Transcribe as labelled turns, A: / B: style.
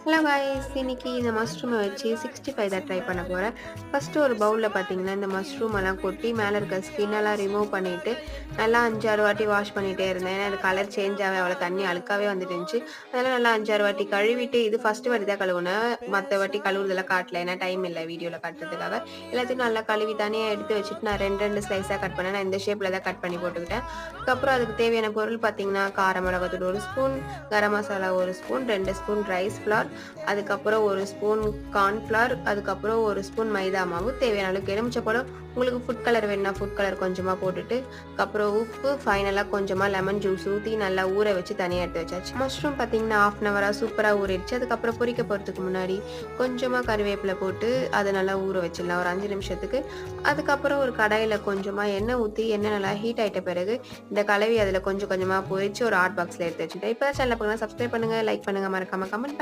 A: Hello guys, இன்னைக்கு இந்த மஷ்ரூமை வச்சு 65 தான் ட்ரை பண்ண போகிறேன். ஃபஸ்ட்டு ஒரு பவுலில் பார்த்தீங்கன்னா இந்த மஷ்ரூம் எல்லாம் கொட்டி மேலே இருக்க ஸ்கின்னெல்லாம் ரிமூவ் பண்ணிவிட்டு நல்லா 5-6 வாட்டி வாஷ் பண்ணிகிட்டே இருந்தேன். ஏன்னா அது கலர் சேஞ்ச் ஆகவே அவ்வளோ தண்ணி அழுக்காவே வந்துட்டு இருந்துச்சு. அதனால் நல்லா 5-6 வாட்டி கழுவிட்டு, இது ஃபஸ்ட்டு வாட்டி தான் கழுவுனேன். மற்ற வாட்டி கழுவுறதெல்லாம் காட்டல, ஏன்னா டைம் இல்லை வீடியோவில் காட்டுறதுக்காக. எல்லாத்தையும் நல்லா கழுவி தனியாக எடுத்து வச்சுட்டு நான் 2 ஸ்லைஸாக கட் பண்ணேன். நான் இந்த ஷேப்பில் தான் கட் பண்ணி போட்டுக்கிட்டேன். அதுக்கப்புறம் அதுக்கு தேவையான பொருள் பார்த்தீங்கன்னா கார மிளகாத்தூள் 1 spoon, garam masala 1 spoon, 2 spoon rice flour, அதுக்கப்புறம் 1 ஸ்பூன் கார்ன்ஃப்ளவர், அதுக்கப்புறம் 1 ஸ்பூன் மைதா மாவு, தேவையான அளவுக்கு எலுமிச்சப்பழம், உங்களுக்கு ஃபுட் கலர் வேணும்னா ஃபுட் கலர் கொஞ்சமாக போட்டுட்டு, அதுக்கப்புறம் உப்பு, ஃபைனலாக கொஞ்சமாக லெமன் ஜூஸ் ஊற்றி நல்லா ஊற வச்சு தனியாக எடுத்து வச்சாச்சு. மஷ்ரூம் பார்த்தீங்கன்னா 1/2 அன் ஹவராக சூப்பராக ஊறிடுச்சு. அதுக்கப்புறம் பொரிக்க போகிறதுக்கு முன்னாடி கொஞ்சமாக கருவேப்பிலை போட்டு அதை நல்லா ஊற வச்சிடலாம் ஒரு 5 நிமிஷத்துக்கு. அதுக்கப்புறம் ஒரு கடாயில் கொஞ்சமாக எண்ணெய் ஊற்றி எண்ணெய் நல்லா ஹீட் ஆகிட்ட பிறகு இந்த கலவி அதில் கொஞ்சம் கொஞ்சமாக பொரிச்சு ஒரு ஹாட் பாக்ஸில் எடுத்து வச்சுட்டேன். இப்போ சேனல் பார்க்கலாம், சப்ஸ்கிரைப் பண்ணுங்கள், லைக் பண்ணுங்கள், மறக்காமல் கமெண்ட்